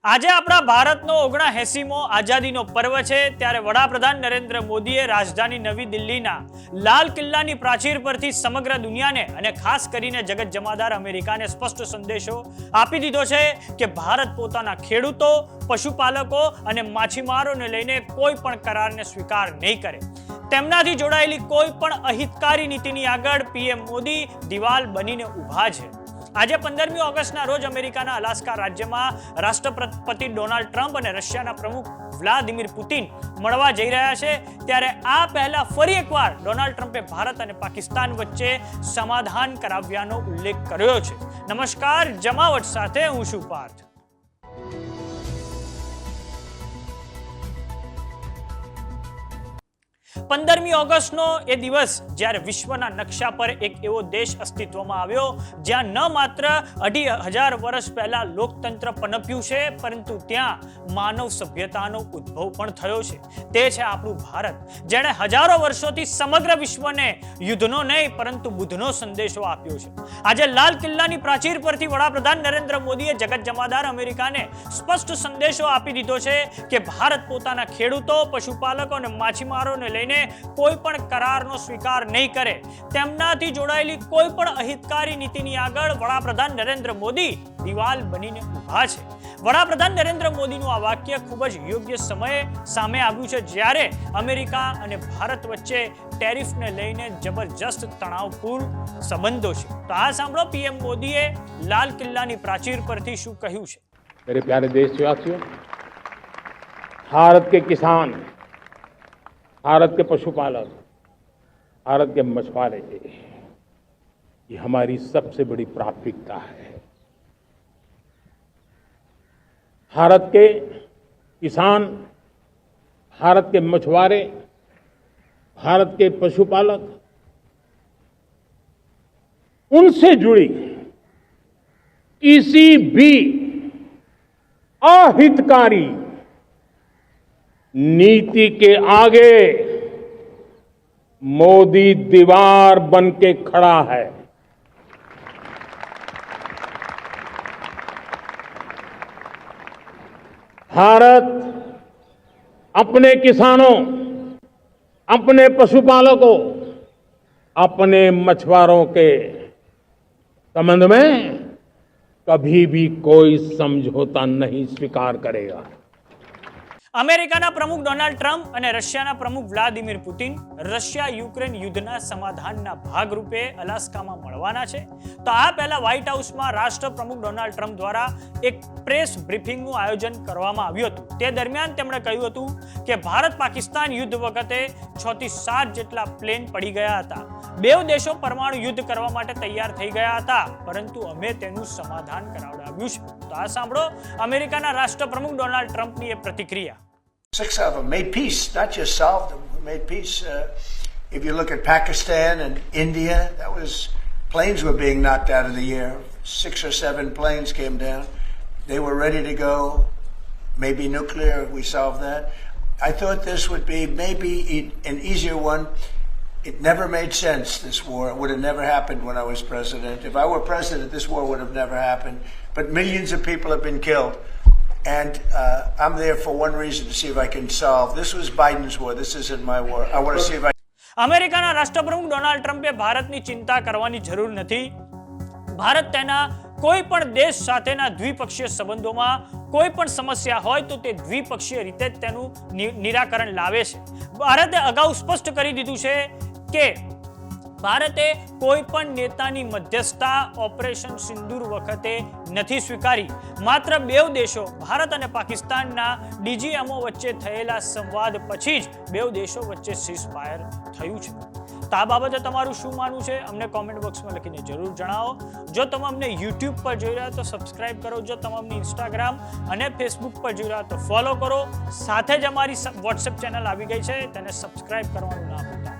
આજે આપણા ભારતનો 79મો આઝાદીનો પર્વ છે ત્યારે વડાપ્રધાન નરેન્દ્ર મોદીએ રાજધાની નવી દિલ્હીના લાલ કિલ્લાની પ્રાચીર પરથી સમગ્ર દુનિયાને અને ખાસ કરીને જગત જમાદાર અમેરિકાને સ્પષ્ટ સંદેશો આપી દીધો છે કે ભારત પોતાના ખેડૂતો, પશુપાલકો અને માછીમારોને લઈને કોઈ પણ કરારને સ્વીકાર નહીં કરે. તેમનાથી જોડાયેલી કોઈ પણ અહિતકારી નીતિની આગળ પીએમ મોદી દિવાલ બનીને ઊભા છે. આજે 15મી ઓગસ્ટના રોજ અમેરિકાના અલાસ્કા રાજ્યમાં રાષ્ટ્રપતિ ડોનાલ્ડ ટ્રમ્પ અને રશિયાના પ્રમુખ વ્લાદિમીર પુતિન મળવા જઈ રહ્યા છે. ત્યારે આ પહેલા ફરી એકવાર ડોનાલ્ડ ટ્રમ્પે ભારત અને પાકિસ્તાન વચ્ચે સમાધાન કરાવ્યાનો ઉલ્લેખ કર્યો છે. નમસ્કાર, જમાવટ સાથે હું છું પાર્થ. પંદરમી ઓગસ્ટનો એ દિવસ જ્યારે વિશ્વના નકશા પર એક એવો દેશ અસ્તિત્વમાં આવ્યો જ્યાં ન માત્ર 2500 વર્ષ પહેલા લોકતંત્ર પનપ્યું છે, પરંતુ ત્યાં માનવ સભ્યતાનો ઉદ્ભવ પણ થયો છે. તે છે આપણું ભારત, જેણે હજારો વર્ષોથી સમગ્ર વિશ્વને યુદ્ધનો નહીં પરંતુ બુદ્ધનો સંદેશો આપ્યો છે. આજે લાલ કિલ્લાની પ્રાચીર પરથી વડાપ્રધાન નરેન્દ્ર મોદીએ જગત જમાદાર અમેરિકાને સ્પષ્ટ સંદેશો આપી દીધો છે કે ભારત પોતાના ખેડૂતો, પશુપાલકો અને માછીમારોને લઈને કોઈ પણ કરારનો સ્વીકાર નહીં કરે. તેમનાથી જોડાયેલી કોઈ પણ અહિતકારી નીતિની આગળ વડાપ્રધાન નરેન્દ્ર મોદી દિવાલ બનીને ઊભા છે. વડાપ્રધાન નરેન્દ્ર મોદીનું આ વાક્ય ખૂબ જ યોગ્ય સમયે સામે આવ્યું છે જ્યારે અમેરિકા અને ભારત વચ્ચે ટેરિફને લઈને જબરજસ્ત તણાવપૂર્ણ સંબંધો છે. તો આ સાંભળો પીએમ મોદીએ લાલ કિલ્લાની પ્રાચીર પરથી શું કહ્યું છે. मेरे प्यारे देशवासियों, भारत के किसान, भारत के पशुपालक, भारत के मछुआरे, ये हमारी सबसे बड़ी प्राथमिकता है. भारत के किसान, भारत के मछुआरे, भारत के पशुपालक, उनसे जुड़ी किसी भी अहितकारी नीति के आगे मोदी दीवार बन के खड़ा है. भारत अपने किसानों, अपने पशुपालकों, अपने मछुआरों के संबंध में कभी भी कोई समझौता नहीं स्वीकार करेगा. અમેરિકાના પ્રમુખ ડોનાલ્ડ ટ્રમ્પ અને રશિયાના પ્રમુખ વ્લાદિમીર પુતિન રશિયા યુક્રેન યુદ્ધના સમાધાનના ભાગરૂપે અલાસ્કામાં મળવાના છે. તો આ પહેલા વ્હાઇટ હાઉસમાં રાષ્ટ્રપ્રમુખ ડોનાલ્ડ ટ્રમ્પ દ્વારા એક પ્રેસ બ્રીફિંગનું આયોજન કરવામાં આવ્યું હતું. તે દરમિયાન તેમણે કહ્યું હતું કે ભારત પાકિસ્તાન યુદ્ધ વખતે 6 થી 7 જેટલા પ્લેન પડી ગયા હતા. બે દેશો પરમાણુ યુદ્ધ કરવા માટે તૈયાર થઈ ગયા હતા, પરંતુ અમે તેનું સમાધાન કરાવડાવ્યું છે. તો આ સાંભળો અમેરિકાના રાષ્ટ્રપ્રમુખ ડોનાલ્ડ ટ્રમ્પની એ પ્રતિક્રિયા. 6 of them made peace, not just solved them, made peace. If you look at Pakistan and India, that was, planes were being knocked out of the air. 6 or 7 planes came down. They were ready to go. Maybe nuclear, we solved that. I thought this would be maybe an easier one. It never made sense, this war. It would have never happened when I was president. If I were president, this war would have never happened. But millions of people have been killed. And I'm there for one reason, to see if I can solve. This was Biden's war. This isn't my war. I want to see if I... અમેરિકાના રાષ્ટ્રપ્રમુખ Donald ટ્રમ્પે ભારતની ચિંતા કરવાની જરૂર નથી. ભારત તેના કોઈ પણ દેશ સાથેના દ્વિપક્ષીય સંબંધોમાં કોઈ પણ સમસ્યા હોય તો તે દ્વિપક્ષીય રીતે તેનું નિરાકરણ લાવે છે. ભારતે અગાઉ સ્પષ્ટ કરી દીધું છે કે ભારતે કોઈ પણ નેતાની મધ્યસ્થતા ઓપરેશન સિંદૂર વખતે નથી સ્વીકારી. માત્ર બે દેશો ભારત અને પાકિસ્તાનના ડીજીએમઓ વચ્ચે થયેલા સંવાદ પછી જ બે દેશો વચ્ચે સીઝફાયર થયું છે. તો આ બાબતે તમારું શું માનવું છે અમને કોમેન્ટ બોક્સમાં લખીને જરૂર જણાવો. જો તમે અમને યુટ્યુબ પર જોઈ રહ્યા તો સબસ્ક્રાઇબ કરો. જો તમે અમને ઇન્સ્ટાગ્રામ અને ફેસબુક પર જોઈ રહ્યા તો ફોલો કરો. સાથે જ અમારી વોટ્સએપ ચેનલ આવી ગઈ છે, તેને સબસ્ક્રાઇબ કરવાનું ના ભૂલતા.